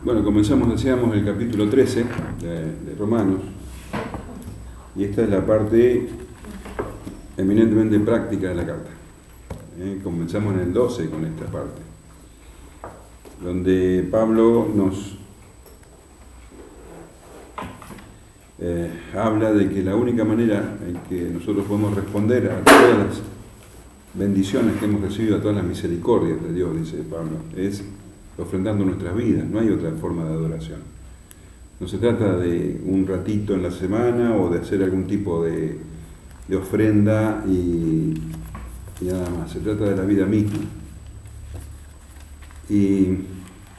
Bueno, comenzamos, decíamos, el capítulo 13 de Romanos, y esta es la parte eminentemente práctica de la carta. Comenzamos en el 12 con esta parte, donde Pablo nos habla de que la única manera en que nosotros podemos responder a todas las bendiciones que hemos recibido, a todas las misericordias de Dios, dice Pablo, es ofrendando nuestras vidas. No hay otra forma de adoración. No se trata de un ratito en la semana o de hacer algún tipo de ofrenda y nada más. Se trata de la vida misma. Y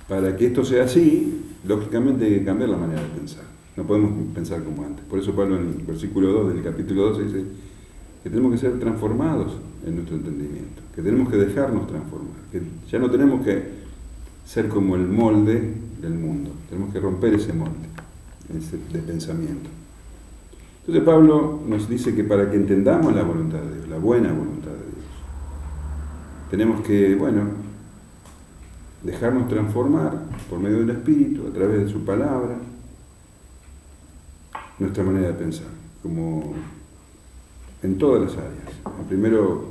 para que esto sea así, lógicamente hay que cambiar la manera de pensar. No podemos pensar como antes. Por eso Pablo en el versículo 2 del capítulo 12 dice que tenemos que ser transformados en nuestro entendimiento, que tenemos que dejarnos transformar, que ya no tenemos que ser como el molde del mundo. Tenemos que romper ese molde de pensamiento. Entonces Pablo nos dice que para que entendamos la voluntad de Dios, la buena voluntad de Dios, tenemos que, dejarnos transformar por medio del Espíritu, a través de su palabra, nuestra manera de pensar, como en todas las áreas. Primero,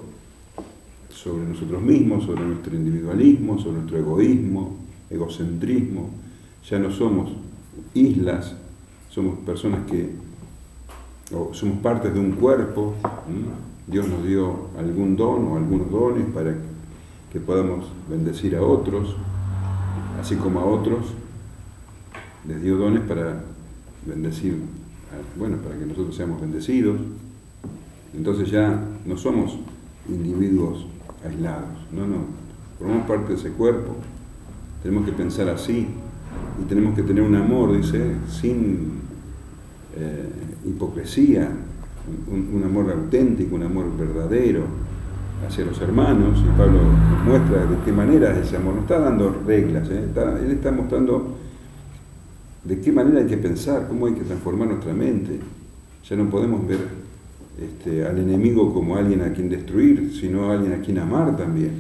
sobre nosotros mismos, sobre nuestro individualismo, sobre nuestro egoísmo, egocentrismo. Ya no somos islas, somos personas somos partes de un cuerpo. Dios nos dio algún don o algunos dones para que podamos bendecir a otros, así como a otros les dio dones para bendecir, para que nosotros seamos bendecidos. Entonces ya no somos individuos aislados, no, formamos parte de ese cuerpo. Tenemos que pensar así y tenemos que tener un amor, dice, sin hipocresía, un amor auténtico, un amor verdadero hacia los hermanos. Y Pablo nos muestra de qué manera es ese amor. No está dando reglas, él está mostrando de qué manera hay que pensar, cómo hay que transformar nuestra mente. Ya no podemos ver al enemigo como alguien a quien destruir, sino a alguien a quien amar también.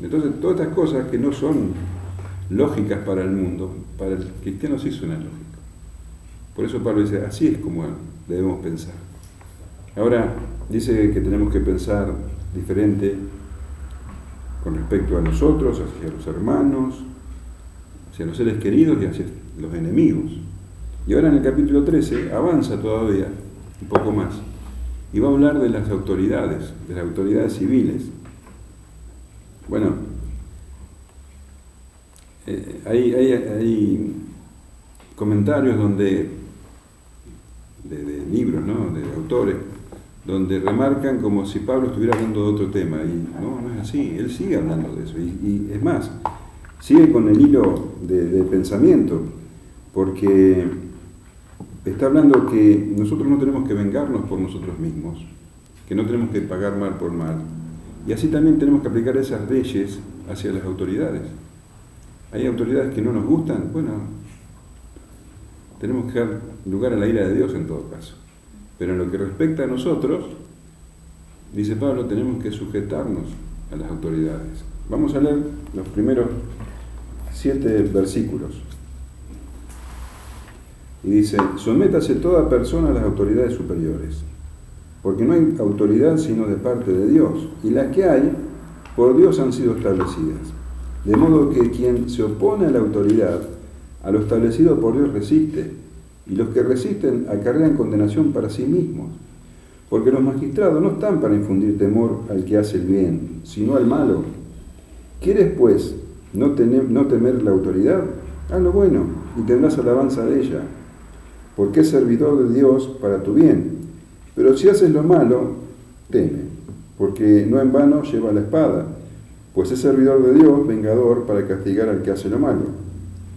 Entonces, todas estas cosas que no son lógicas para el mundo, para el cristiano sí suena lógico. Por eso Pablo dice, así es como debemos pensar. Ahora, dice que tenemos que pensar diferente con respecto a nosotros, hacia los hermanos, hacia los seres queridos y hacia los enemigos. Y ahora en el capítulo 13 avanza todavía un poco más. Y va a hablar de las autoridades civiles. Hay comentarios de libros, de autores, donde remarcan como si Pablo estuviera hablando de otro tema. Y no es así, él sigue hablando de eso. Y es más, sigue con el hilo de pensamiento, porque está hablando que nosotros no tenemos que vengarnos por nosotros mismos, que no tenemos que pagar mal por mal. Y así también tenemos que aplicar esas leyes hacia las autoridades. Hay autoridades que no nos gustan, tenemos que dar lugar a la ira de Dios en todo caso. Pero en lo que respecta a nosotros, dice Pablo, tenemos que sujetarnos a las autoridades. Vamos a leer los primeros 7 versículos. Y dice, sométase toda persona a las autoridades superiores, porque no hay autoridad sino de parte de Dios, y las que hay, por Dios han sido establecidas. De modo que quien se opone a la autoridad, a lo establecido por Dios resiste, y los que resisten acarrean condenación para sí mismos, porque los magistrados no están para infundir temor al que hace el bien, sino al malo. ¿Quieres, pues, no temer la autoridad? Haz lo bueno, y tendrás alabanza de ella, porque es servidor de Dios para tu bien. Pero si haces lo malo, teme, porque no en vano lleva la espada, pues es servidor de Dios, vengador, para castigar al que hace lo malo.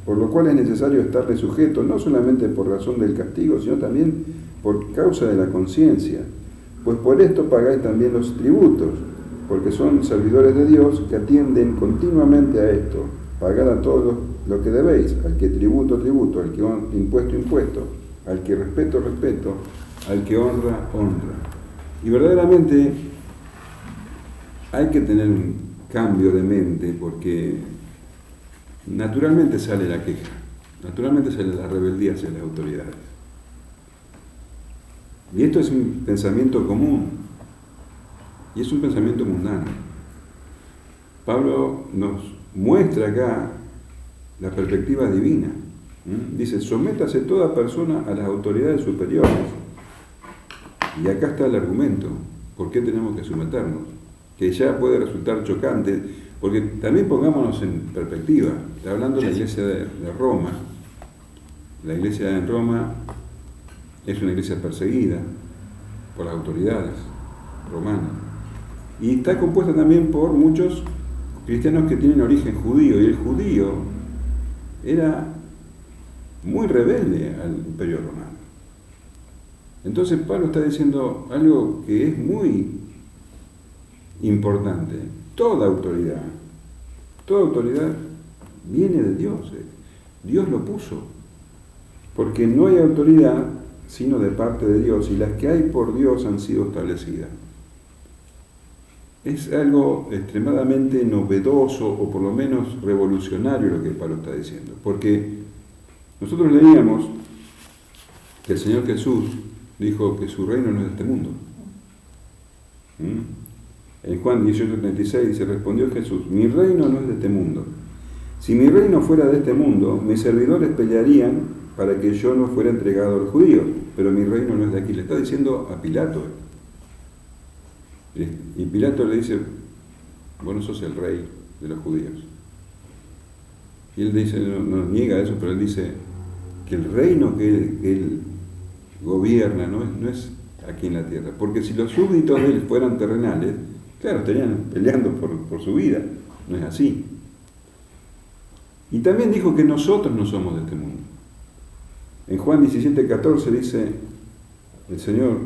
Por lo cual es necesario estarle sujeto, no solamente por razón del castigo, sino también por causa de la conciencia. Pues por esto pagáis también los tributos, porque son servidores de Dios que atienden continuamente a esto. Pagad a todos lo que debéis, al que tributo, al que impuesto, al que respeto, al que honra. Y verdaderamente hay que tener un cambio de mente, porque naturalmente sale la queja, naturalmente sale la rebeldía hacia las autoridades. Y esto es un pensamiento común, y es un pensamiento mundano. Pablo nos muestra acá la perspectiva divina. Dice, sométase toda persona a las autoridades superiores. Y acá está el argumento, ¿por qué tenemos que someternos? Que ya puede resultar chocante, porque también pongámonos en perspectiva. Está hablando de la iglesia de Roma. La iglesia en Roma es una iglesia perseguida por las autoridades romanas. Y está compuesta también por muchos cristianos que tienen origen judío, y el judío era muy rebelde al imperio romano. Entonces Pablo está diciendo algo que es muy importante. Toda autoridad viene de Dios. Dios lo puso. Porque no hay autoridad sino de parte de Dios, y las que hay por Dios han sido establecidas. Es algo extremadamente novedoso, o por lo menos revolucionario, lo que Pablo está diciendo. Porque nosotros leíamos que el Señor Jesús dijo que su reino no es de este mundo. En Juan 18:36 dice, respondió Jesús, mi reino no es de este mundo. Si mi reino fuera de este mundo, mis servidores pelearían para que yo no fuera entregado a los judíos, pero mi reino no es de aquí. Le está diciendo a Pilato. Y Pilato le dice, vos no sos el rey de los judíos. Y él dice, no niega eso, pero él dice que el reino que él gobierna no es aquí en la tierra. Porque si los súbditos de él fueran terrenales, claro, estarían peleando por su vida. No es así. Y también dijo que nosotros no somos de este mundo. En Juan 17:14 dice el Señor,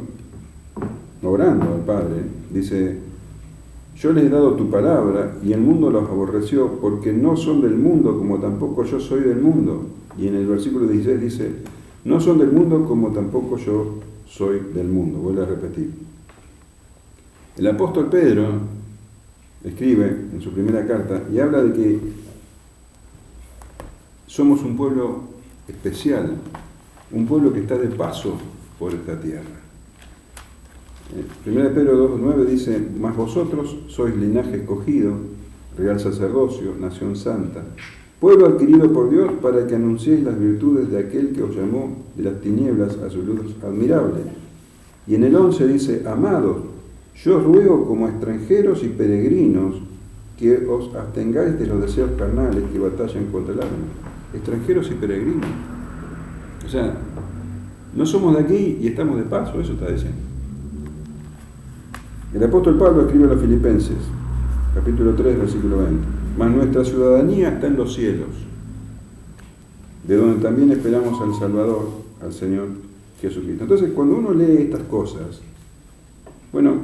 orando al Padre, dice, yo les he dado tu palabra y el mundo los aborreció porque no son del mundo como tampoco yo soy del mundo. Y en el versículo 16 dice, no son del mundo como tampoco yo soy del mundo. Vuelvo a repetir. El apóstol Pedro escribe en su primera carta y habla de que somos un pueblo especial, un pueblo que está de paso por esta tierra. 1 Pedro 2:9 dice, mas vosotros sois linaje escogido, real sacerdocio, nación santa, pueblo adquirido por Dios para que anunciéis las virtudes de aquel que os llamó de las tinieblas a su luz admirable. Y en el 11 dice, amados, yo os ruego como extranjeros y peregrinos que os abstengáis de los deseos carnales que batallan contra el alma. Extranjeros y peregrinos. O sea, no somos de aquí y estamos de paso, eso está diciendo. El apóstol Pablo escribe a los Filipenses, capítulo 3, versículo 20. Mas nuestra ciudadanía está en los cielos, de donde también esperamos al Salvador, al Señor Jesucristo. Entonces, cuando uno lee estas cosas, bueno,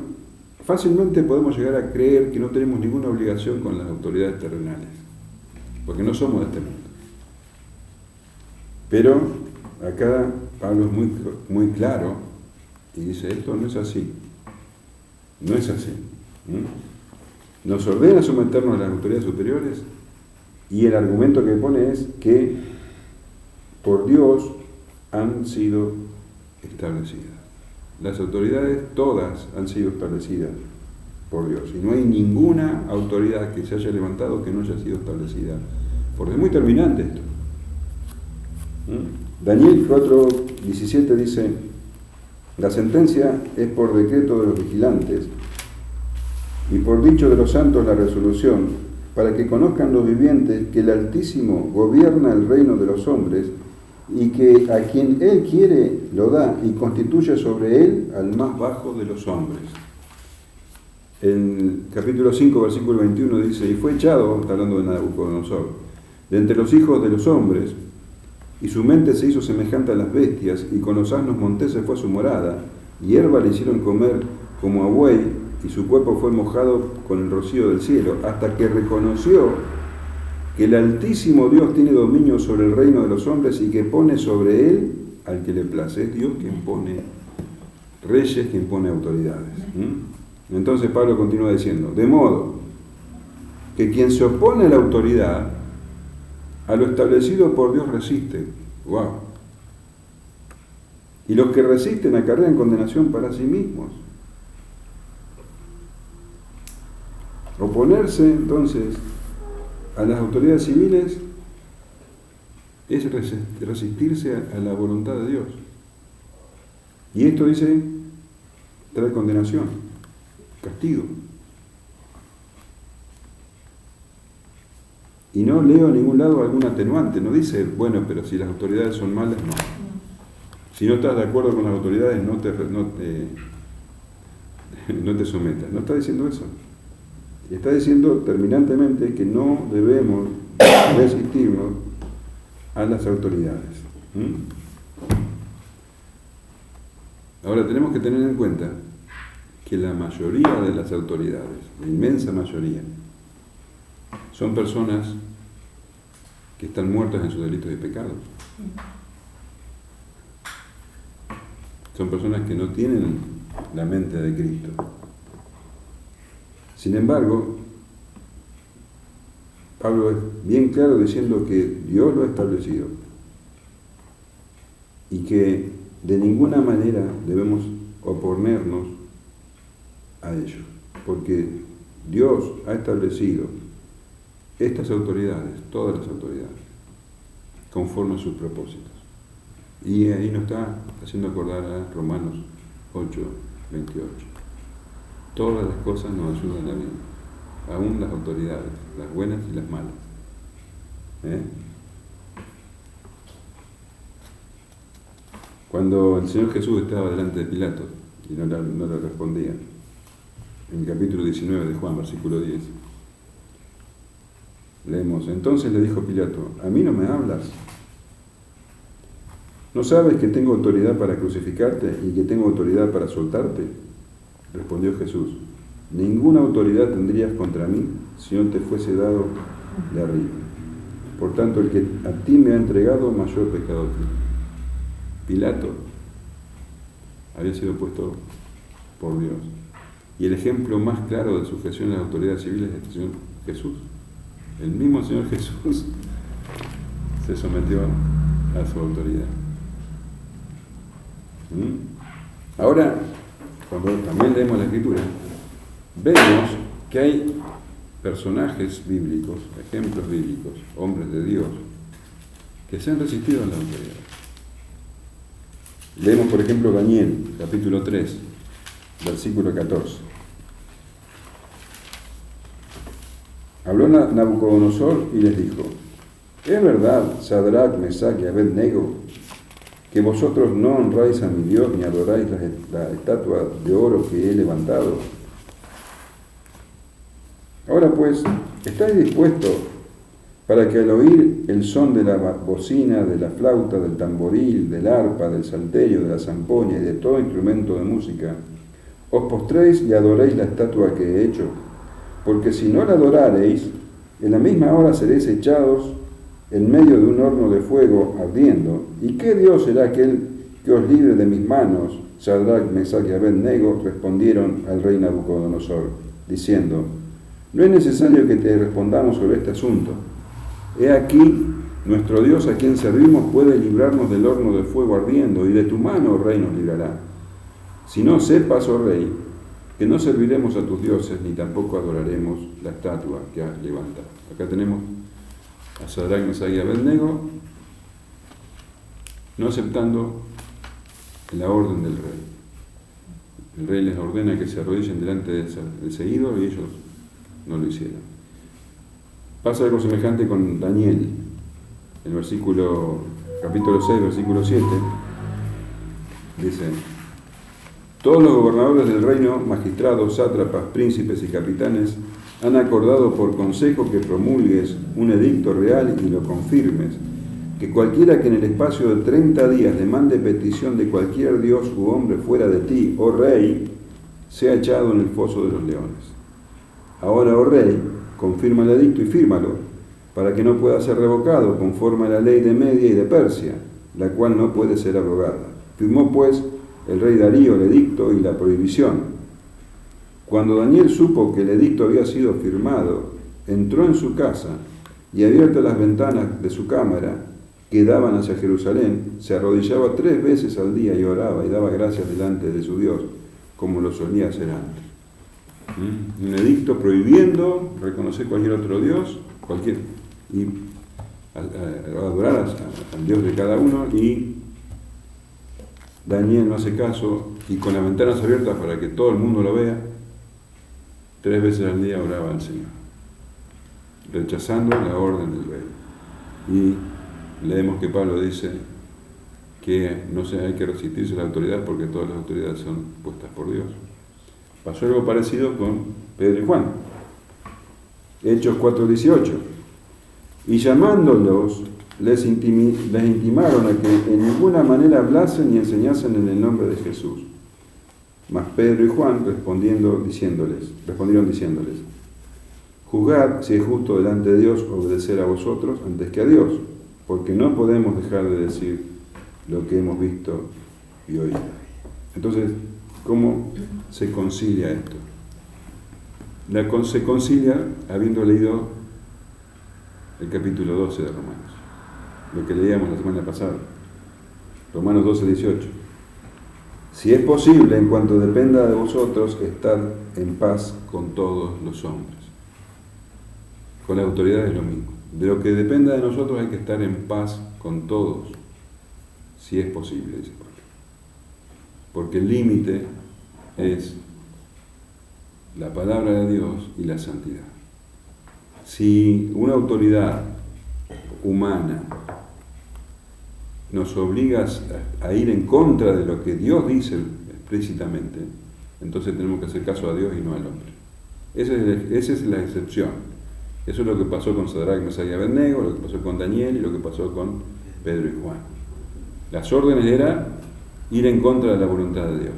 fácilmente podemos llegar a creer que no tenemos ninguna obligación con las autoridades terrenales, porque no somos de este mundo. Pero acá Pablo es muy claro y dice, esto no es así. No es así. Nos ordena someternos a las autoridades superiores y el argumento que pone es que por Dios han sido establecidas. Las autoridades todas han sido establecidas por Dios y no hay ninguna autoridad que se haya levantado que no haya sido establecida por Dios. Es muy terminante esto. Daniel 4:17 dice, la sentencia es por decreto de los vigilantes y por dicho de los santos la resolución, para que conozcan los vivientes que el Altísimo gobierna el reino de los hombres y que a quien Él quiere lo da y constituye sobre Él al más bajo de los hombres. En capítulo 5, versículo 21 dice, y fue echado, está hablando de Nabucodonosor, de entre los hijos de los hombres, y su mente se hizo semejante a las bestias, y con los asnos monteses fue su morada, hierba le hicieron comer como a buey, y su cuerpo fue mojado con el rocío del cielo, hasta que reconoció que el Altísimo Dios tiene dominio sobre el reino de los hombres y que pone sobre él al que le place. Es Dios quien pone reyes, quien pone autoridades. Entonces Pablo continúa diciendo, de modo que quien se opone a la autoridad A lo establecido por Dios resisten. ¡Wow! Y los que resisten acarrean condenación para sí mismos. Oponerse, entonces, a las autoridades civiles es resistirse a la voluntad de Dios. Y esto dice, trae condenación, castigo. Y no leo en ningún lado algún atenuante, no dice, bueno, pero si las autoridades son malas, no. Si no estás de acuerdo con las autoridades, no te sometas. No está diciendo eso. Está diciendo terminantemente que no debemos resistirnos a las autoridades. Ahora tenemos que tener en cuenta que la mayoría de las autoridades, la inmensa mayoría, son personas que están muertas en sus delitos y pecados. Son personas que no tienen la mente de Cristo. Sin embargo, Pablo es bien claro diciendo que Dios lo ha establecido y que de ninguna manera debemos oponernos a ellos, porque Dios ha establecido estas autoridades, todas las autoridades, conforme a sus propósitos. Y ahí nos está haciendo acordar a Romanos 8, 28. Todas las cosas nos ayudan a bien, aún las autoridades, las buenas y las malas. Cuando el Señor Jesús estaba delante de Pilato y no le respondía, en el capítulo 19 de Juan, versículo 10, leemos, entonces le dijo Pilato, ¿a mí no me hablas? ¿No sabes que tengo autoridad para crucificarte y que tengo autoridad para soltarte? Respondió Jesús, ninguna autoridad tendrías contra mí si no te fuese dado de arriba. Por tanto, el que a ti me ha entregado, mayor pecado que Pilato había sido puesto por Dios. Y el ejemplo más claro de sujeción a las autoridades civiles es el Señor Jesús. El mismo Señor Jesús se sometió a su autoridad. Ahora, cuando también leemos la Escritura, vemos que hay personajes bíblicos, ejemplos bíblicos, hombres de Dios, que se han resistido a la autoridad. Leemos, por ejemplo, Daniel, capítulo 3, versículo 14. Habló Nabucodonosor y les dijo, ¿es verdad, Sadrach, Mesach y Abed-nego, que vosotros no honráis a mi Dios ni adoráis la estatua de oro que he levantado? Ahora pues, ¿estáis dispuestos para que al oír el son de la bocina, de la flauta, del tamboril, del arpa, del salterio, de la zampoña y de todo instrumento de música, os postréis y adoréis la estatua que he hecho? Porque si no la adorareis, en la misma hora seréis echados en medio de un horno de fuego ardiendo. ¿Y qué Dios será aquel que os libre de mis manos? Sadrach, Mesach y Abed-nego respondieron al rey Nabucodonosor, diciendo, no es necesario que te respondamos sobre este asunto. He aquí, nuestro Dios a quien servimos puede librarnos del horno de fuego ardiendo, y de tu mano, oh rey, nos librará. Si no, sepas, oh rey, que no serviremos a tus dioses, ni tampoco adoraremos la estatua que has levantado. Acá tenemos a Sadrach, Mesach y Abed-nego no aceptando la orden del rey. El rey les ordena que se arrodillen delante de ese ídolo y ellos no lo hicieron. Pasa algo semejante con Daniel, en el capítulo 6, versículo 7, dice, todos los gobernadores del reino, magistrados, sátrapas, príncipes y capitanes, han acordado por consejo que promulgues un edicto real y lo confirmes, que cualquiera que en el espacio de 30 días demande petición de cualquier dios u hombre fuera de ti, oh rey, sea echado en el foso de los leones. Ahora, oh rey, confirma el edicto y fírmalo, para que no pueda ser revocado conforme a la ley de Media y de Persia, la cual no puede ser abrogada. Firmó pues el rey Darío el edicto y la prohibición. Cuando Daniel supo que el edicto había sido firmado, entró en su casa y abiertas las ventanas de su cámara que daban hacia Jerusalén, se arrodillaba 3 veces al día y oraba y daba gracias delante de su Dios, como lo solía hacer antes. Un edicto prohibiendo reconocer cualquier otro Dios, y adorar al Dios de cada uno, y Daniel no hace caso, y con las ventanas abiertas para que todo el mundo lo vea, 3 veces al día oraba al Señor, rechazando la orden del rey. Y leemos que Pablo dice que no hay que resistirse a la autoridad porque todas las autoridades son puestas por Dios. Pasó algo parecido con Pedro y Juan. Hechos 4:18. Y llamándolos, les intimaron a que en ninguna manera hablasen ni enseñasen en el nombre de Jesús. Mas Pedro y Juan respondieron diciéndoles, juzgad si es justo delante de Dios obedecer a vosotros antes que a Dios, porque no podemos dejar de decir lo que hemos visto y oído. Entonces, ¿cómo se concilia esto? Se concilia habiendo leído el capítulo 12 de Romanos, lo que leíamos la semana pasada, Romanos 12:18. Si es posible, en cuanto dependa de vosotros, estad en paz con todos los hombres. Con la autoridad es lo mismo. De lo que dependa de nosotros hay que estar en paz con todos, si es posible, dice Pablo. Porque el límite es la palabra de Dios y la santidad. Si una autoridad humana nos obliga a ir en contra de lo que Dios dice explícitamente, entonces tenemos que hacer caso a Dios y no al hombre. Esa es la excepción. Eso es lo que pasó con Sadrach, Mesach y Abednego, lo que pasó con Daniel y lo que pasó con Pedro y Juan. Las órdenes eran ir en contra de la voluntad de Dios.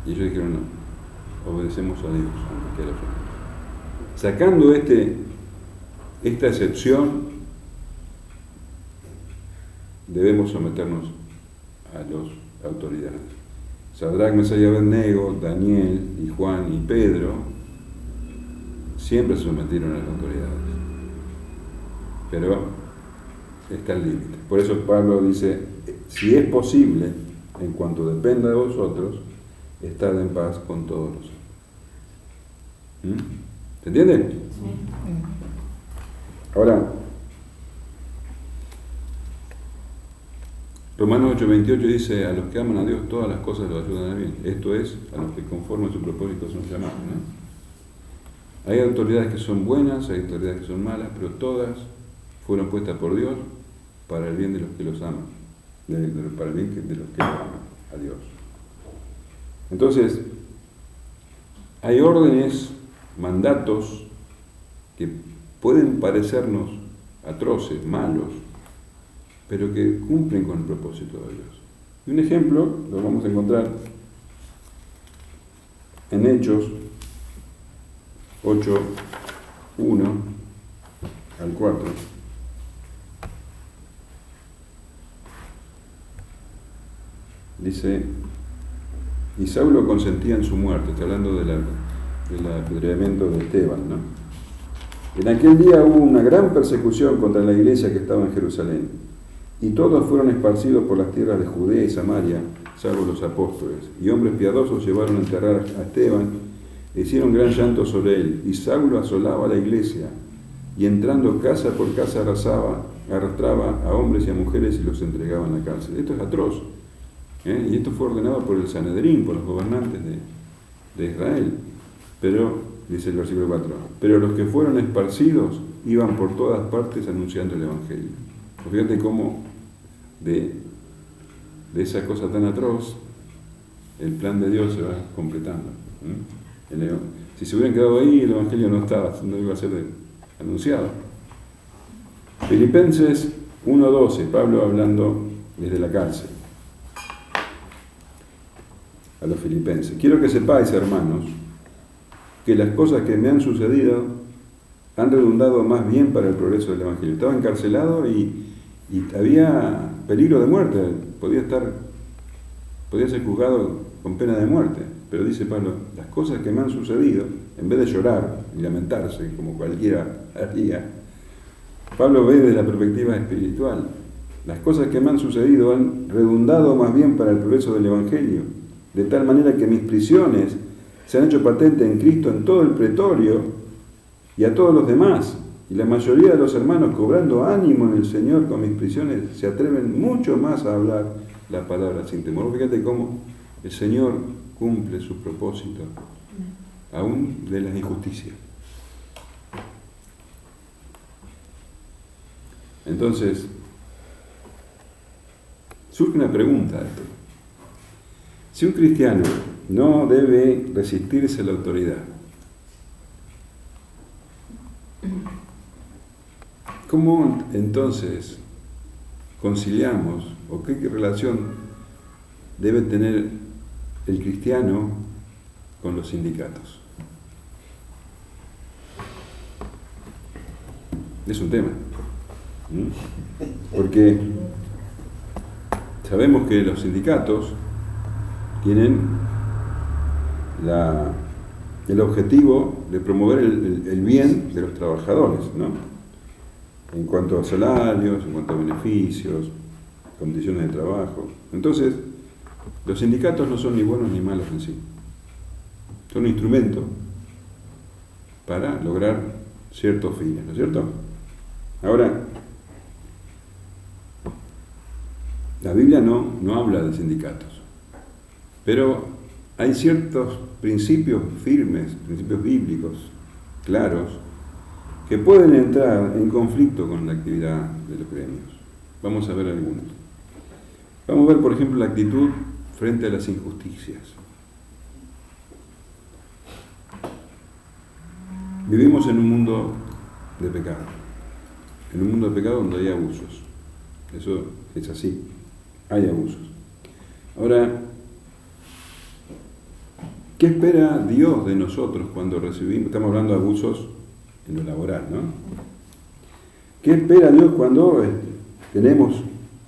Y ellos dijeron no, obedecemos a Dios antes que a los hombres. Sacando esta excepción, debemos someternos a las autoridades. Sadrach, Mesach y Abednego, Daniel y Juan y Pedro siempre se sometieron a las autoridades, pero está el límite. Por eso Pablo dice, si es posible, en cuanto dependa de vosotros, estad en paz con todos los hombres. ¿Se entiende? Sí. Ahora, Romanos 8:28 dice, a los que aman a Dios todas las cosas los ayudan a bien. Esto es, a los que conforme a su propósito son llamados, ¿no? Hay autoridades que son buenas, hay autoridades que son malas, pero todas fueron puestas por Dios para el bien de los que los aman, para el bien de los que aman a Dios. Entonces, hay órdenes, mandatos que pueden parecernos atroces, malos, pero que cumplen con el propósito de Dios. Y un ejemplo lo vamos a encontrar en Hechos 8:1 al 4. Dice, y Saulo consentía en su muerte, está hablando del apedreamiento de Esteban, ¿no? En aquel día hubo una gran persecución contra la iglesia que estaba en Jerusalén, y todos fueron esparcidos por las tierras de Judea y Samaria, salvo los apóstoles, y hombres piadosos llevaron a enterrar a Esteban, e hicieron gran llanto sobre él, y Saulo asolaba la iglesia, y entrando casa por casa arrastraba a hombres y a mujeres y los entregaba en la cárcel. Esto es atroz, y esto fue ordenado por el Sanedrín, por los gobernantes de Israel. Pero, dice el versículo 4, pero los que fueron esparcidos iban por todas partes anunciando el Evangelio. Fíjate cómo de esa cosa tan atroz, el plan de Dios se va completando. Si se hubieran quedado ahí, el Evangelio no iba a ser anunciado. Filipenses 1:12, Pablo hablando desde la cárcel a los filipenses. Quiero que sepáis, hermanos, que las cosas que me han sucedido han redundado más bien para el progreso del Evangelio. Estaba encarcelado y había peligro de muerte, podía ser juzgado con pena de muerte. Pero dice Pablo, las cosas que me han sucedido, en vez de llorar y lamentarse como cualquiera haría, Pablo ve desde la perspectiva espiritual. Las cosas que me han sucedido han redundado más bien para el progreso del Evangelio, de tal manera que mis prisiones se han hecho patentes en Cristo en todo el pretorio y a todos los demás. Y la mayoría de los hermanos, cobrando ánimo en el Señor con mis prisiones, se atreven mucho más a hablar la palabra sin temor. Fíjate cómo el Señor cumple sus propósitos, aún de las injusticias. Entonces, surge una pregunta de esto. Si un cristiano no debe resistirse a la autoridad, ¿cómo entonces conciliamos o qué relación debe tener el cristiano con los sindicatos? Es un tema. Porque sabemos que los sindicatos tienen el objetivo de promover el bien de los trabajadores, ¿no? En cuanto a salarios, en cuanto a beneficios, condiciones de trabajo. Entonces, los sindicatos no son ni buenos ni malos en sí. Son un instrumento para lograr ciertos fines, ¿no es cierto? Ahora, la Biblia no habla de sindicatos, pero hay ciertos principios firmes, principios bíblicos claros, que pueden entrar en conflicto con la actividad de los gremios. Vamos a ver algunos. Vamos a ver, por ejemplo, la actitud frente a las injusticias. Vivimos en un mundo de pecado. En un mundo de pecado donde hay abusos. Eso es así. Hay abusos. Ahora, ¿qué espera Dios de nosotros cuando recibimos? Estamos hablando de abusos en lo laboral, ¿no? ¿Qué espera Dios cuando tenemos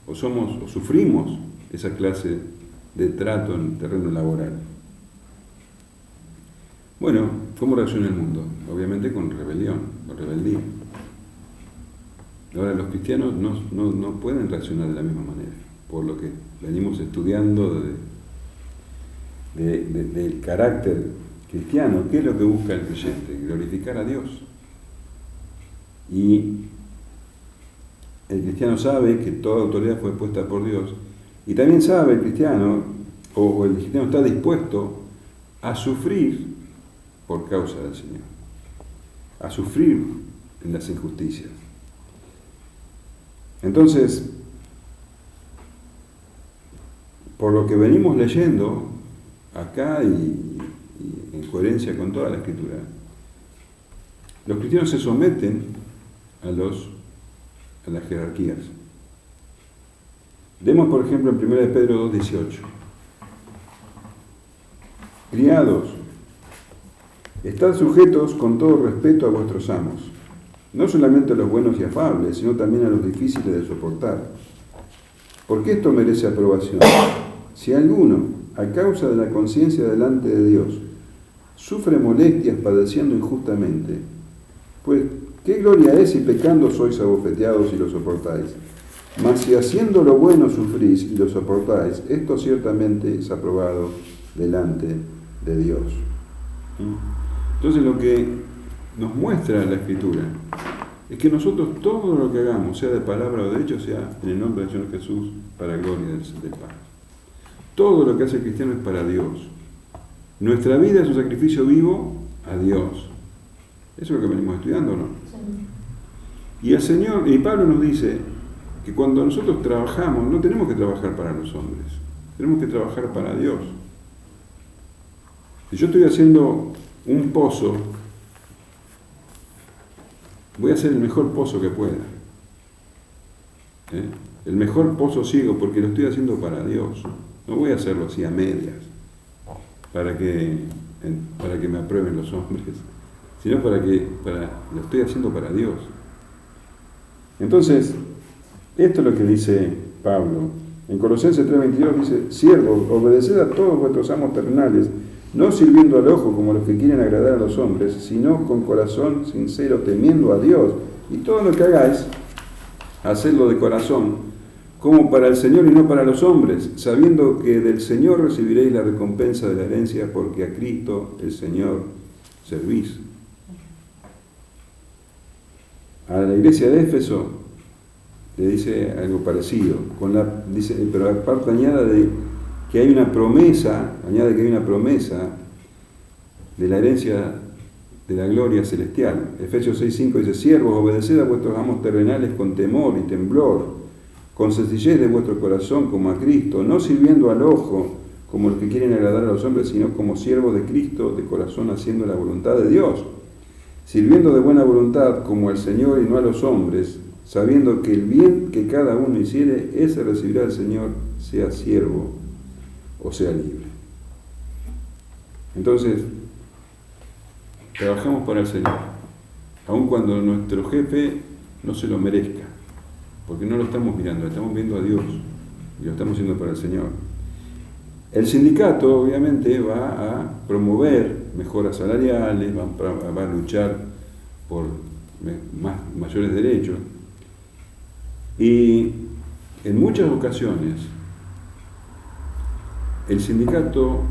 o sufrimos esa clase de trato en el terreno laboral? Bueno, ¿cómo reacciona el mundo? Obviamente con rebelión, con rebeldía. Ahora, los cristianos no pueden reaccionar de la misma manera, por lo que venimos estudiando del carácter cristiano. ¿Qué es lo que busca el creyente? Glorificar a Dios. Y el cristiano sabe que toda autoridad fue puesta por Dios, y también sabe el cristiano, o el cristiano está dispuesto a sufrir por causa del Señor, a sufrir en las injusticias. Entonces, por lo que venimos leyendo acá y en coherencia con toda la Escritura, los cristianos se someten a las jerarquías. Vemos, por ejemplo, en 1 Pedro 2:18. Criados, estad sujetos con todo respeto a vuestros amos, no solamente a los buenos y afables, sino también a los difíciles de soportar. Porque esto merece aprobación. Si alguno, a causa de la conciencia delante de Dios, sufre molestias padeciendo injustamente, pues qué gloria es si pecando sois abofeteados y lo soportáis. Mas si haciendo lo bueno sufrís y lo soportáis, esto ciertamente es aprobado delante de Dios. Entonces, lo que nos muestra la Escritura es que nosotros todo lo que hagamos, sea de palabra o de hecho, sea en el nombre del Señor Jesús, para gloria del Padre. Todo lo que hace el cristiano es para Dios. Nuestra vida es un sacrificio vivo a Dios. Eso es lo que venimos estudiando, ¿no? Sí. Y el Señor, y Pablo nos dice que cuando nosotros trabajamos, no tenemos que trabajar para los hombres, tenemos que trabajar para Dios. Si yo estoy haciendo un pozo, voy a hacer el mejor pozo que pueda. El mejor pozo ciego, porque lo estoy haciendo para Dios. No voy a hacerlo así a medias, para que me aprueben los hombres, sino lo estoy haciendo para Dios. Entonces, esto es lo que dice Pablo. En Colosenses 3:22 dice: siervos, obedeced a todos vuestros amos terrenales, no sirviendo al ojo como los que quieren agradar a los hombres, sino con corazón sincero, temiendo a Dios. Y todo lo que hagáis, hacedlo de corazón, como para el Señor y no para los hombres, sabiendo que del Señor recibiréis la recompensa de la herencia, porque a Cristo el Señor servís. A la iglesia de Éfeso le dice algo parecido, pero aparte añade que hay una promesa, de la herencia de la gloria celestial. Efesios 6:5 dice: siervos, obedeced a vuestros amos terrenales con temor y temblor, con sencillez de vuestro corazón como a Cristo, no sirviendo al ojo como los que quieren agradar a los hombres, sino como siervos de Cristo, de corazón haciendo la voluntad de Dios, sirviendo de buena voluntad como al Señor y no a los hombres, sabiendo que el bien que cada uno hiciere, ese recibirá el Señor, sea siervo o sea libre. Entonces, trabajamos para el Señor, aun cuando nuestro jefe no se lo merezca, porque no lo estamos mirando, estamos viendo a Dios y lo estamos haciendo para el Señor. El sindicato obviamente va a promover mejoras salariales, va a luchar por mayores derechos, y en muchas ocasiones el sindicato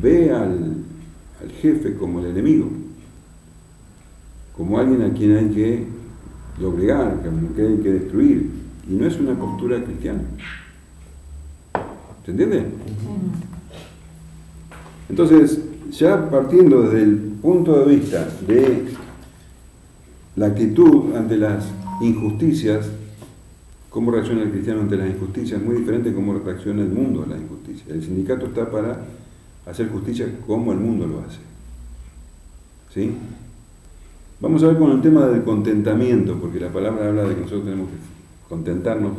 ve al jefe como el enemigo, como alguien a quien hay que doblegar, como que hay que destruir, y no es una postura cristiana. ¿Se entiende? Entonces, ya partiendo desde el punto de vista de la actitud ante las injusticias, cómo reacciona el cristiano ante las injusticias, es muy diferente de cómo reacciona el mundo a las injusticias. El sindicato está para hacer justicia como el mundo lo hace. ¿Sí? Vamos a ver con el tema del contentamiento, porque la palabra habla de que nosotros tenemos que contentarnos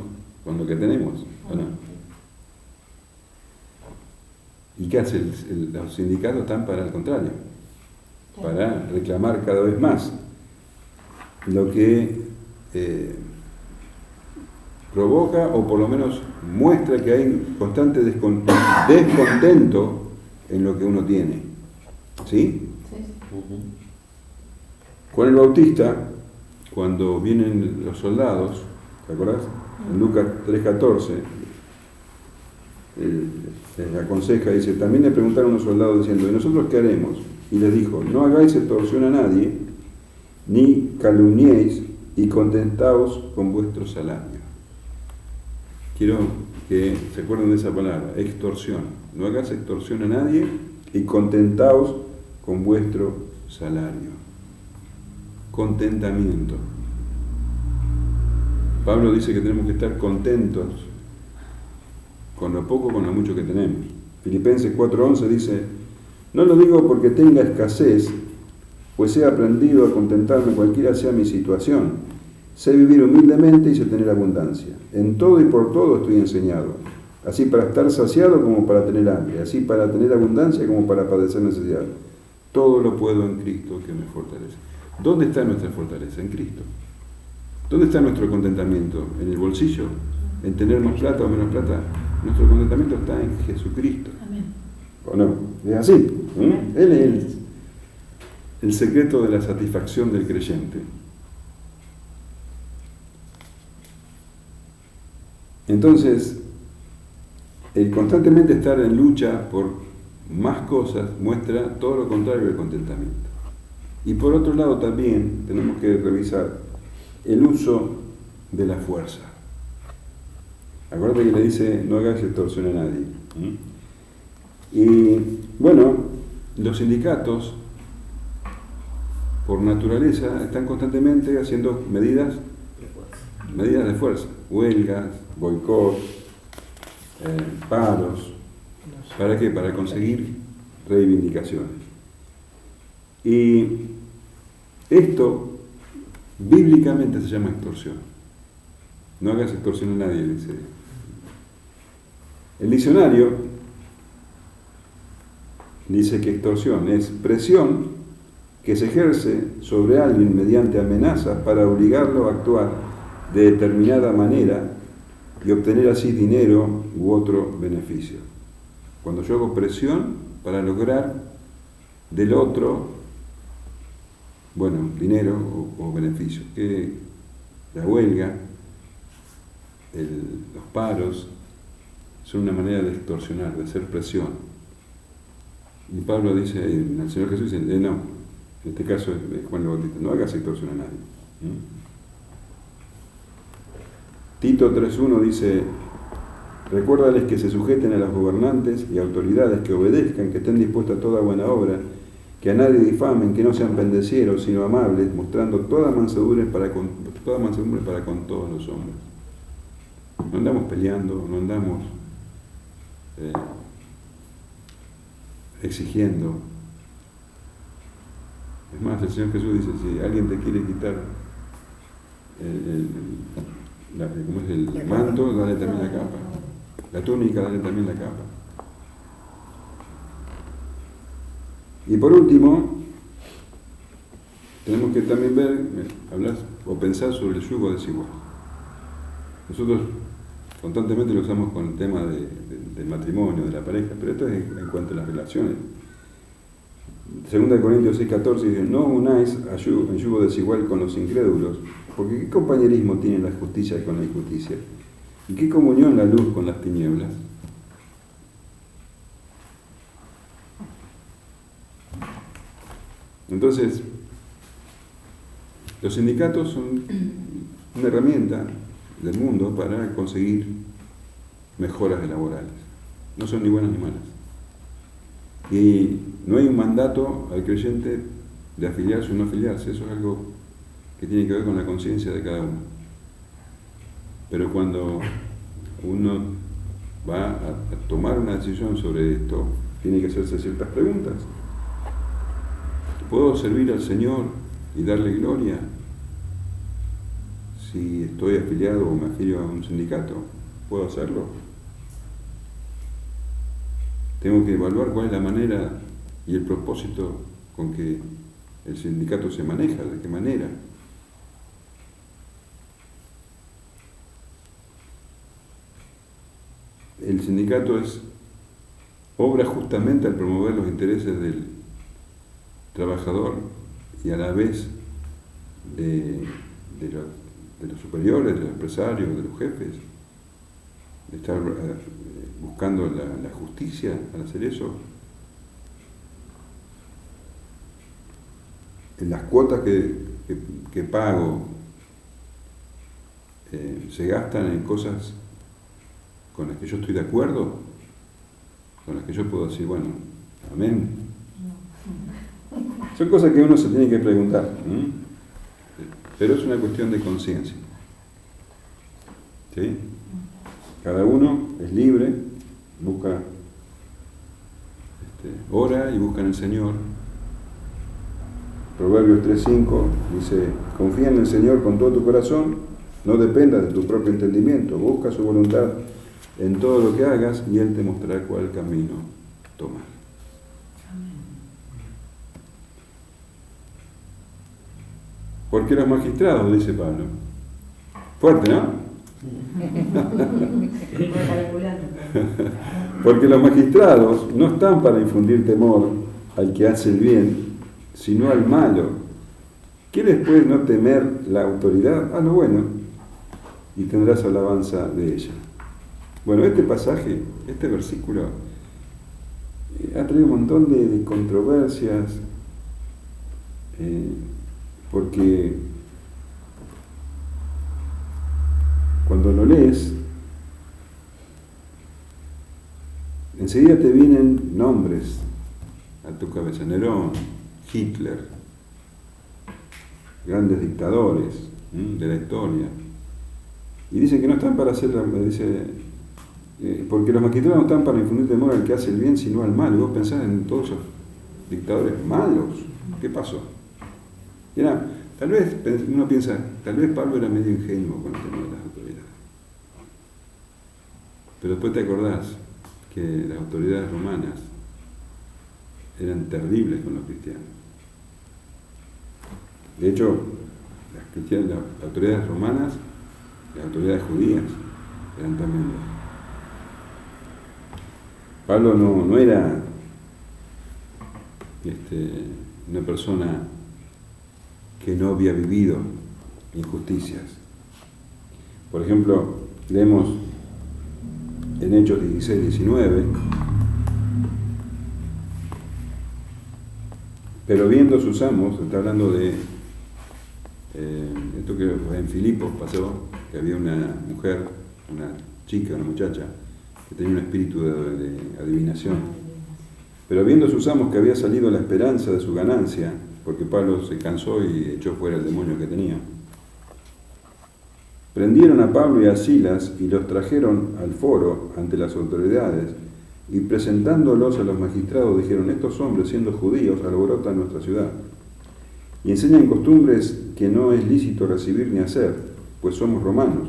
con lo que tenemos, ¿o no? ¿Y qué hace? Los sindicatos están para el contrario, para reclamar cada vez más, lo que provoca, o por lo menos muestra, que hay constante descontento en lo que uno tiene. ¿Sí? Juan el Bautista, cuando vienen los soldados, ¿te acuerdas? En Lucas 3:14, les aconseja, dice: también le preguntaron los soldados diciendo: ¿y nosotros qué haremos? Y les dijo: no hagáis extorsión a nadie, ni calumniéis, y contentaos con vuestro salario. Quiero que se acuerden de esa palabra, extorsión. No hagas extorsión a nadie y contentaos con vuestro salario. Contentamiento. Pablo dice que tenemos que estar contentos con lo poco, con lo mucho que tenemos. Filipenses 4:11 dice: no lo digo porque tenga escasez, pues he aprendido a contentarme cualquiera sea mi situación. Sé vivir humildemente y sé tener abundancia. En todo y por todo estoy enseñado, así para estar saciado como para tener hambre, así para tener abundancia como para padecer necesidad. Todo lo puedo en Cristo que me fortalece. ¿Dónde está nuestra fortaleza? En Cristo. ¿Dónde está nuestro contentamiento? ¿En el bolsillo? ¿En tener más plata o menos plata? Nuestro contentamiento está en Jesucristo. Amén. ¿O no? Es así. Él es el secreto de la satisfacción del creyente. Entonces, el constantemente estar en lucha por más cosas muestra todo lo contrario del contentamiento. Y por otro lado también tenemos que revisar el uso de la fuerza. Acuérdate que le dice: no hagas extorsión a nadie. Y bueno, los sindicatos por naturaleza están constantemente haciendo medidas de fuerza, huelgas, boicot, paros. ¿Para qué? Para conseguir reivindicaciones. Y esto bíblicamente se llama extorsión. No hagas extorsión a nadie, dice. El diccionario dice que extorsión es presión que se ejerce sobre alguien mediante amenazas para obligarlo a actuar de determinada manera y obtener así dinero u otro beneficio. Cuando yo hago presión para lograr del otro, bueno, dinero o beneficio. ¿Qué La huelga, los paros, son una manera de extorsionar, de hacer presión. Y Pablo dice, el Señor Jesús dice, no, en este caso es Juan el Bautista, no hagas extorsión a nadie. Tito 3.1 dice, recuérdales que se sujeten a los gobernantes y autoridades, que obedezcan, que estén dispuestos a toda buena obra, que a nadie difamen, que no sean pendecieros, sino amables, mostrando toda mansedumbre para con todos los hombres. No andamos peleando, no andamos exigiendo. Es más, el Señor Jesús dice, si alguien te quiere quitar el manto, dale también la capa. La túnica, dale también la capa. Y por último, tenemos que también hablar o pensar sobre el yugo desigual. Nosotros constantemente lo usamos con el tema del matrimonio, de la pareja, pero esto es en cuanto a las relaciones. 2 Corintios 6:14 dice, no unáis en yugo desigual con los incrédulos, porque ¿qué compañerismo tiene la justicia con la injusticia? ¿Y qué comunión la luz con las tinieblas? Entonces, los sindicatos son una herramienta del mundo para conseguir mejoras laborales. No son ni buenas ni malas. Y no hay un mandato al creyente de afiliarse o no afiliarse, eso es algo que tiene que ver con la conciencia de cada uno. Pero cuando uno va a tomar una decisión sobre esto, tiene que hacerse ciertas preguntas. ¿Puedo servir al Señor y darle gloria si estoy afiliado o me afilio a un sindicato? ¿Puedo hacerlo? Tengo que evaluar cuál es la manera y el propósito con que el sindicato se maneja, de qué manera. El sindicato obra justamente al promover los intereses del trabajador y a la vez de los superiores, de los empresarios, de los jefes, de estar buscando la justicia al hacer eso. En las cuotas que pago se gastan en cosas con las que yo estoy de acuerdo, con las que yo puedo decir, bueno, amén. Son cosas que uno se tiene que preguntar, pero es una cuestión de conciencia. ¿Sí? Cada uno es libre, busca, ora y busca en el Señor. Proverbios 3:5 dice, confía en el Señor con todo tu corazón, no dependas de tu propio entendimiento, busca su voluntad en todo lo que hagas y Él te mostrará cuál camino tomar. Porque los magistrados, dice Pablo. Fuerte, ¿no? Porque los magistrados no están para infundir temor al que hace el bien, sino al malo. ¿Quieres pues no temer la autoridad? Haz lo bueno y tendrás alabanza de ella. Bueno, este pasaje, este versículo, ha traído un montón de controversias, porque cuando lo lees, enseguida te vienen nombres a tu cabeza. Nerón, Hitler, grandes dictadores de la historia. Y dicen que no están para hacer, porque los magistrados no están para infundir temor al que hace el bien, sino al mal. Y vos pensás en todos esos dictadores malos. ¿Qué pasó? Tal vez uno piensa, tal vez Pablo era medio ingenuo con el tema de las autoridades. Pero después te acordás que las autoridades romanas eran terribles con los cristianos. De hecho, las autoridades romanas, las autoridades judías, eran también. Pablo no era una persona que no había vivido injusticias. Por ejemplo, leemos en Hechos 16, 19, pero viendo sus amos, está hablando de esto que en Filipos pasó, que había una mujer, una chica, una muchacha, que tenía un espíritu de adivinación. Pero viendo sus amos que había salido la esperanza de su ganancia, porque Pablo se cansó y echó fuera el demonio que tenía, prendieron a Pablo y a Silas y los trajeron al foro ante las autoridades, y presentándolos a los magistrados dijeron: estos hombres, siendo judíos, alborotan nuestra ciudad y enseñan costumbres que no es lícito recibir ni hacer, pues somos romanos.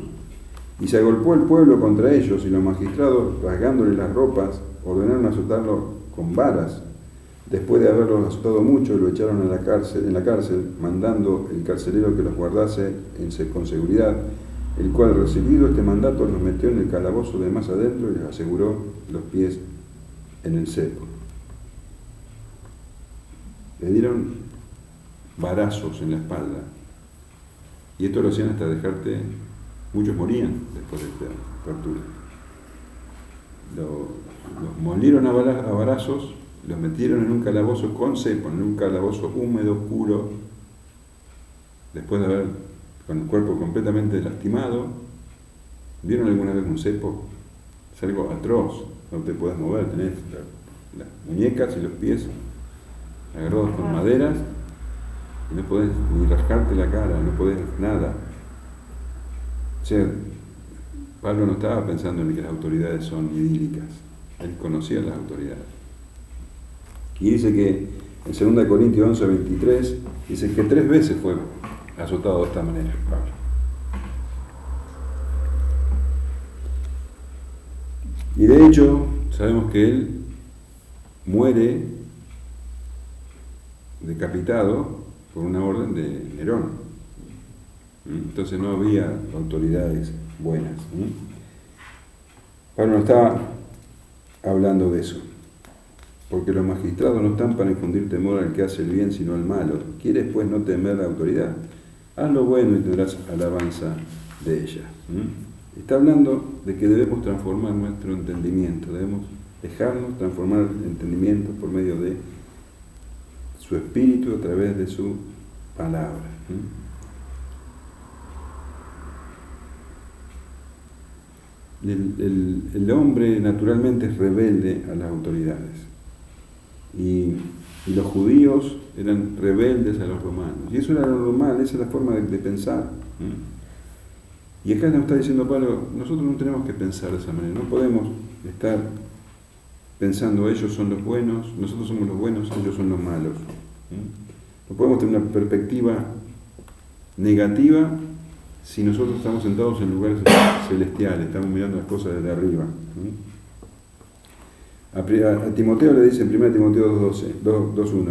Y se agolpó el pueblo contra ellos, y los magistrados, rasgándoles las ropas, ordenaron azotarlo con varas. Después de haberlos azotado mucho, lo echaron en la cárcel, mandando el carcelero que los guardase con seguridad, el cual, recibido este mandato, los metió en el calabozo de más adentro y les aseguró los pies en el cepo. Le dieron varazos en la espalda, y esto lo hacían hasta dejarte. Muchos morían después de esta tortura. Los molieron a varazos, los metieron en un calabozo con cepo, en un calabozo húmedo, oscuro, después de haber, con el cuerpo completamente lastimado. ¿Vieron alguna vez un cepo? Es algo atroz, no te puedes mover, tenés las muñecas y los pies agarrados con maderas, y no podés ni rascarte la cara, no podés nada. O sea, Pablo no estaba pensando en que las autoridades son idílicas, él conocía las autoridades. Y dice que en 2 Corintios 11, 23, dice que 3 veces fue azotado de esta manera Pablo. Y de hecho, sabemos que él muere decapitado por una orden de Nerón. Entonces no había autoridades buenas. Pablo no estaba hablando de eso, porque los magistrados no están para infundir temor al que hace el bien, sino al malo. ¿Quieres pues no temer la autoridad? Haz lo bueno y tendrás alabanza de ella. Está hablando de que debemos transformar nuestro entendimiento, debemos dejarnos transformar el entendimiento por medio de su espíritu, a través de su palabra. El hombre naturalmente es rebelde a las autoridades, y los judíos eran rebeldes a los romanos, y eso era lo normal, esa es la forma de pensar. Y acá nos está diciendo Pablo, nosotros no tenemos que pensar de esa manera, no podemos estar pensando ellos son los buenos, nosotros somos los buenos, ellos son los malos. No podemos tener una perspectiva negativa si nosotros estamos sentados en lugares celestiales, estamos mirando las cosas desde arriba. A Timoteo le dice en 1 Timoteo 2:1,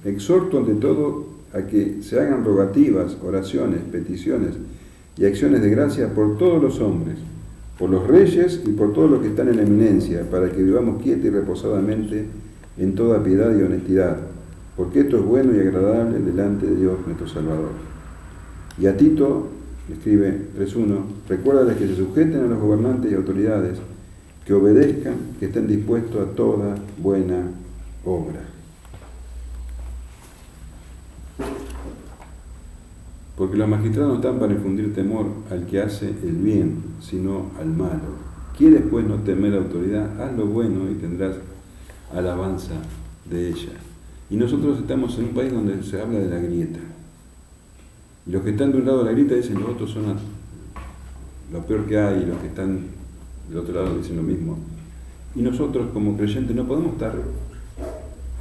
exhorto ante todo a que se hagan rogativas, oraciones, peticiones y acciones de gracia por todos los hombres, por los reyes y por todos los que están en eminencia, para que vivamos quieta y reposadamente en toda piedad y honestidad, porque esto es bueno y agradable delante de Dios nuestro Salvador. Y a Tito escribe 3:1, recuérdales que se sujeten a los gobernantes y autoridades, que obedezcan, que estén dispuestos a toda buena obra. Porque los magistrados no están para infundir temor al que hace el bien, sino al malo. ¿Quieres pues no temer la autoridad? Haz lo bueno y tendrás alabanza de ella. Y nosotros estamos en un país donde se habla de la grieta. Y los que están de un lado de la grieta dicen los otros son lo peor que hay, y los que están del otro lado dicen lo mismo. Y nosotros como creyentes no podemos estar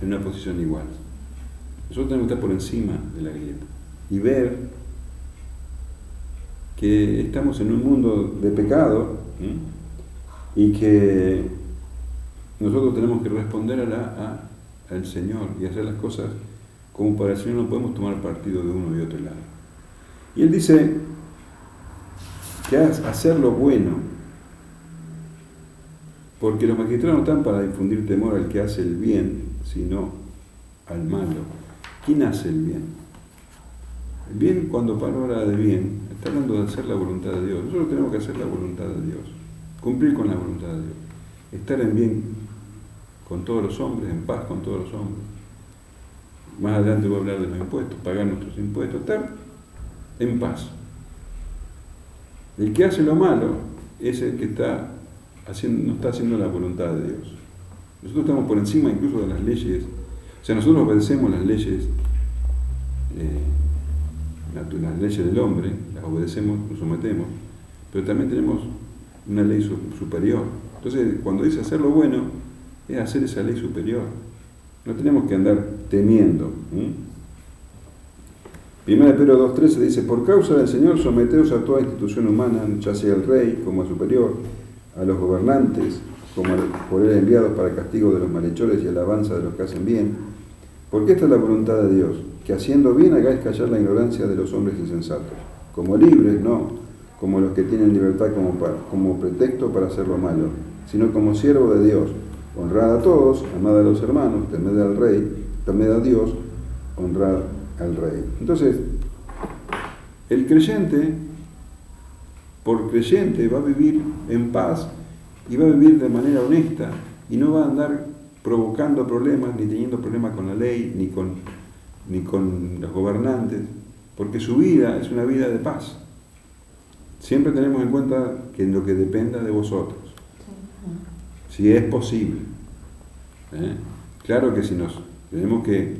en una posición igual. Nosotros tenemos que estar por encima de la grieta y ver que estamos en un mundo de pecado, y que nosotros tenemos que responder al Señor y hacer las cosas como para el Señor. No podemos tomar partido de uno y otro lado. Y Él dice que hacer lo bueno, porque los magistrados no están para infundir temor al que hace el bien, sino al malo. ¿Quién hace el bien? El bien, cuando Pablo habla de bien, está hablando de hacer la voluntad de Dios. Nosotros tenemos que hacer la voluntad de Dios, cumplir con la voluntad de Dios, estar en bien con todos los hombres, en paz con todos los hombres. Más adelante voy a hablar de los impuestos, pagar nuestros impuestos, estar en paz. El que hace lo malo es el que no está haciendo la voluntad de Dios. Nosotros estamos por encima incluso de las leyes, o sea, nosotros obedecemos las leyes del hombre, las obedecemos, nos sometemos, pero también tenemos una ley superior. Entonces, cuando dice hacer lo bueno, es hacer esa ley superior. No tenemos que andar temiendo. 1 Pedro 2.13 dice: por causa del Señor, someteos a toda institución humana, ya sea el rey como superior, a los gobernantes, como por él enviados para el castigo de los malhechores y alabanza de los que hacen bien, porque esta es la voluntad de Dios, que haciendo bien hagáis callar la ignorancia de los hombres insensatos, como libres, no como los que tienen libertad como pretexto para hacer lo malo, sino como siervo de Dios. Honrad a todos, amad a los hermanos, temed al rey, temed a Dios, honrad al rey. Entonces, el creyente, por creyente, va a vivir en paz y va a vivir de manera honesta y no va a andar provocando problemas, ni teniendo problemas con la ley, ni con los gobernantes, porque su vida es una vida de paz. Siempre tenemos en cuenta que en lo que dependa de vosotros, si es posible. Claro que si tenemos que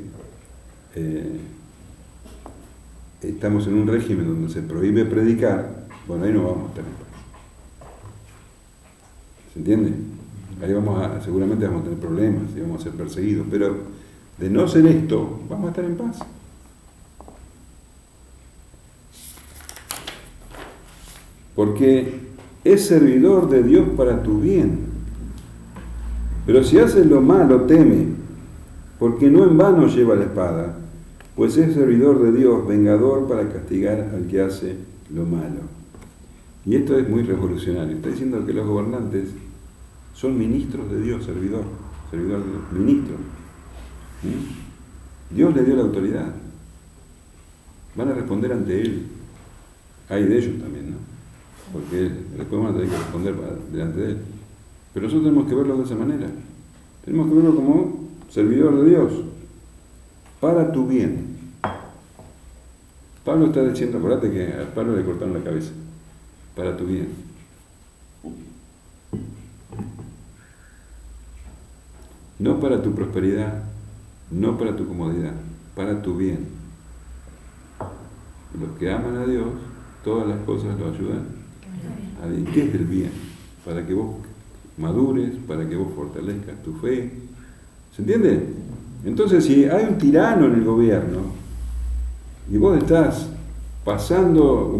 estamos en un régimen donde se prohíbe predicar, bueno, ahí no vamos a estar en paz. ¿Se entiende? Ahí seguramente vamos a tener problemas y vamos a ser perseguidos, pero de no ser esto, vamos a estar en paz. Porque es servidor de Dios para tu bien. Pero si haces lo malo, teme, porque no en vano lleva la espada, pues es servidor de Dios, vengador para castigar al que hace lo malo. Y esto es muy revolucionario. Está diciendo que los gobernantes son ministros de Dios, servidor de Dios, ministro. Dios le dio la autoridad. Van a responder ante Él. Hay de ellos también, ¿no? Porque después van a tener que responder delante de Él. Pero nosotros tenemos que verlo de esa manera. Tenemos que verlo como servidor de Dios, para tu bien. Pablo está diciendo, acuérdate que a Pablo le cortaron la cabeza, para tu bien. No para tu prosperidad, no para tu comodidad, para tu bien. Los que aman a Dios, todas las cosas lo ayudan a bien. ¿Qué es el bien? Para que vos madures, para que vos fortalezcas tu fe. ¿Se entiende? Entonces, si hay un tirano en el gobierno y vos estás pasando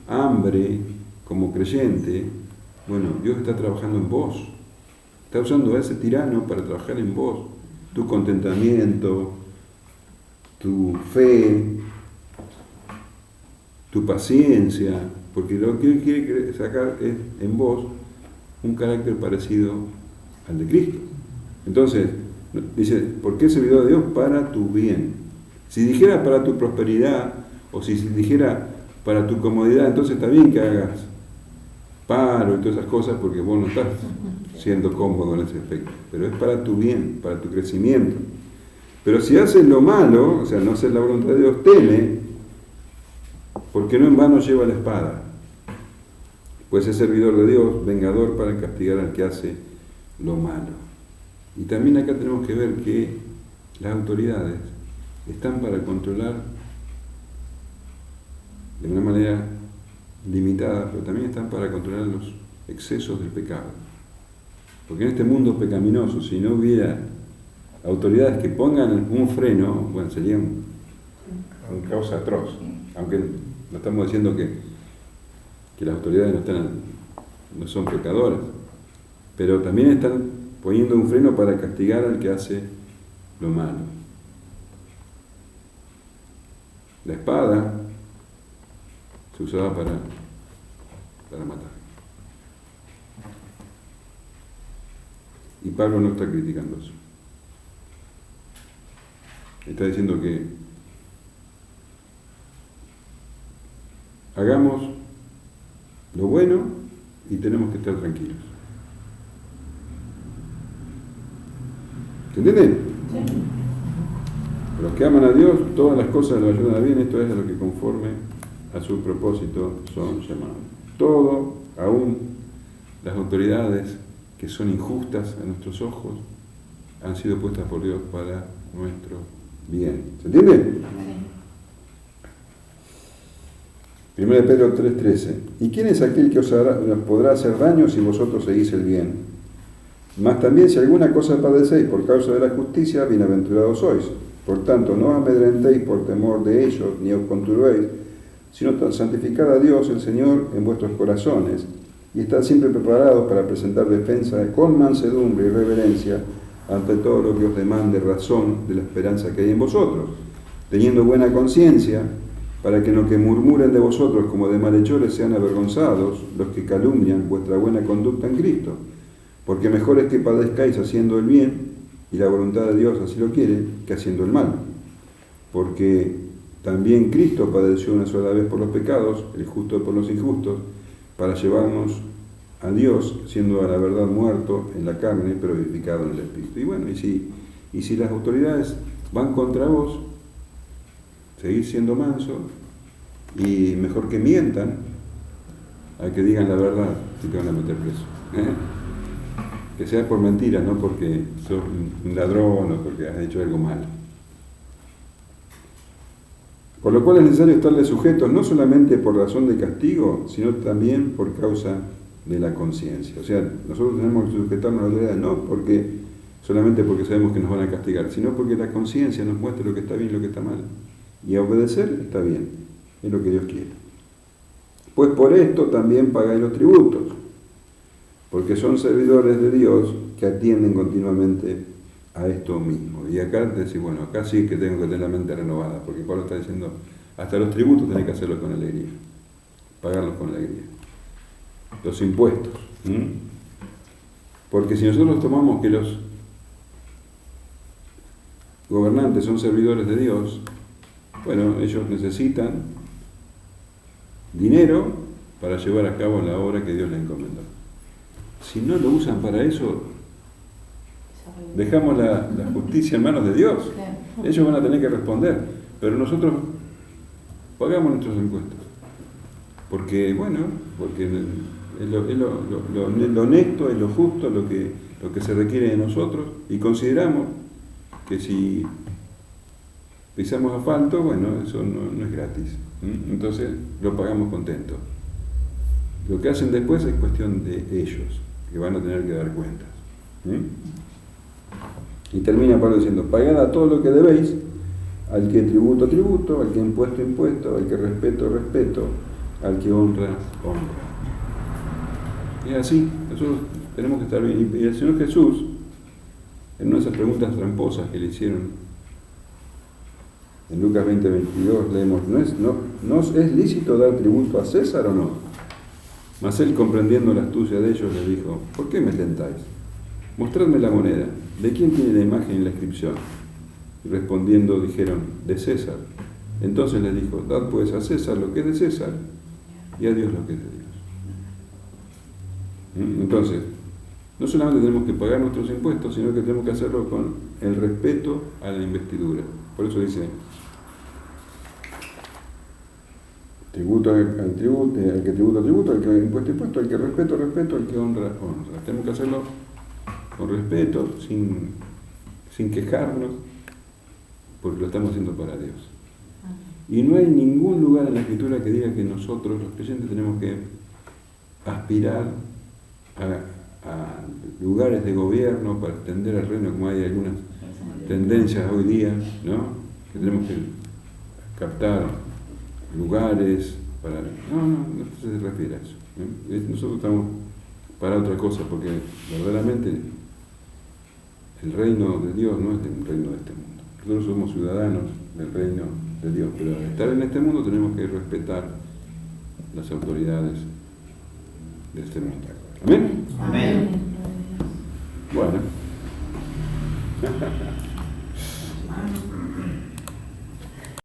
hambre como creyente, bueno, Dios está trabajando en vos. Está usando a ese tirano para trabajar en vos. Tu contentamiento, tu fe, tu paciencia, porque lo que Él quiere sacar es en vos un carácter parecido al de Cristo. Entonces, dice, ¿por qué servidor de Dios? Para tu bien. Si dijera para tu prosperidad, o si dijera para tu comodidad, entonces está bien que hagas paro y todas esas cosas, porque vos no estás siendo cómodo en ese aspecto. Pero es para tu bien, para tu crecimiento. Pero si haces lo malo, o sea, no haces la voluntad de Dios, teme, porque no en vano lleva la espada. Pues es servidor de Dios, vengador para castigar al que hace lo malo. Y también acá tenemos que ver que las autoridades están para controlar de una manera limitada, pero también están para controlar los excesos del pecado. Porque en este mundo pecaminoso, si no hubiera autoridades que pongan un freno, bueno, sería un caos atroz. Aunque no estamos diciendo que las autoridades no son pecadoras, pero también están poniendo un freno para castigar al que hace lo malo. La espada se usaba para matar. Y Pablo no está criticando eso. Está diciendo que hagamos lo bueno y tenemos que estar tranquilos. ¿Se entiende? Sí. Los que aman a Dios, todas las cosas lo ayudan a bien, esto es a lo que conforme a su propósito son llamados. Todo, aún las autoridades que son injustas a nuestros ojos, han sido puestas por Dios para nuestro bien. ¿Se entiende? Sí. 1 Pedro 3:13. ¿Y quién es aquel que os podrá hacer daño si vosotros seguís el bien? Mas también si alguna cosa padecéis por causa de la justicia, bienaventurados sois. Por tanto, no amedrentéis por temor de ellos, ni os conturbéis, sino santificad a Dios el Señor en vuestros corazones, y estad siempre preparados para presentar defensa con mansedumbre y reverencia ante todo lo que os demande razón de la esperanza que hay en vosotros, teniendo buena conciencia, para que no que murmuren de vosotros como de malhechores sean avergonzados los que calumnian vuestra buena conducta en Cristo, porque mejor es que padezcáis haciendo el bien, y la voluntad de Dios así lo quiere, que haciendo el mal. Porque también Cristo padeció una sola vez por los pecados, el justo por los injustos, para llevarnos a Dios, siendo a la verdad muerto en la carne, pero vivificado en el Espíritu. Y bueno, y si las autoridades van contra vos, seguís siendo manso, y mejor que mientan, a que digan la verdad, si te van a meter preso. Que sea por mentira, no porque sos un ladrón o porque has hecho algo malo. Por lo cual es necesario estarle sujetos no solamente por razón de castigo, sino también por causa de la conciencia. O sea, nosotros tenemos que sujetarnos a la autoridad no solamente porque sabemos que nos van a castigar, sino porque la conciencia nos muestra lo que está bien y lo que está mal. Y a obedecer está bien, es lo que Dios quiere. Pues por esto también pagáis los tributos, porque son servidores de Dios que atienden continuamente a esto mismo. Y acá decís, bueno, acá sí que tengo que tener la mente renovada, porque Pablo está diciendo, hasta los tributos tenés que hacerlos con alegría, pagarlos con alegría. Los impuestos. Porque si nosotros tomamos que los gobernantes son servidores de Dios, bueno, ellos necesitan dinero para llevar a cabo la obra que Dios les encomendó. Si no lo usan para eso, dejamos la justicia en manos de Dios. Ellos van a tener que responder, pero nosotros pagamos nuestros impuestos. Porque es lo honesto, es lo justo, lo que se requiere de nosotros, y consideramos que si pisamos asfalto, bueno, eso no es gratis. Entonces lo pagamos contentos. Lo que hacen después es cuestión de ellos, que van a tener que dar cuentas. Y termina Pablo diciendo, pagad a todo lo que debéis, al que tributo, tributo, al que impuesto, impuesto, al que respeto, respeto, al que honra, honra. Y así, nosotros tenemos que estar bien. Y el Señor Jesús, en una de esas preguntas tramposas que le hicieron, en Lucas 20:22 leemos, ¿nos es lícito dar tributo a César o no? Mas él, comprendiendo la astucia de ellos, les dijo, ¿por qué me tentáis? Mostradme la moneda. ¿De quién tiene la imagen y la inscripción? Y respondiendo dijeron, de César. Entonces les dijo, dad pues a César lo que es de César y a Dios lo que es de Dios. Entonces, no solamente tenemos que pagar nuestros impuestos, sino que tenemos que hacerlo con el respeto a la investidura. Por eso dice, tributo al tributo, al que tributo, tributo, al que impuesto, impuesto, al que respeto, respeto, al que honra, honra. Tenemos que hacerlo con respeto, sin quejarnos, porque lo estamos haciendo para Dios. Y no hay ningún lugar en la Escritura que diga que nosotros, los creyentes, tenemos que aspirar a lugares de gobierno para extender el reino, como hay algunas tendencias hoy día, ¿no? Que tenemos que captar lugares para... No se refiere a eso. Nosotros estamos para otra cosa, porque verdaderamente el reino de Dios no es un reino de este mundo. Nosotros somos ciudadanos del reino de Dios, pero al estar en este mundo tenemos que respetar las autoridades de este mundo. ¿Amén? Amén. Bueno.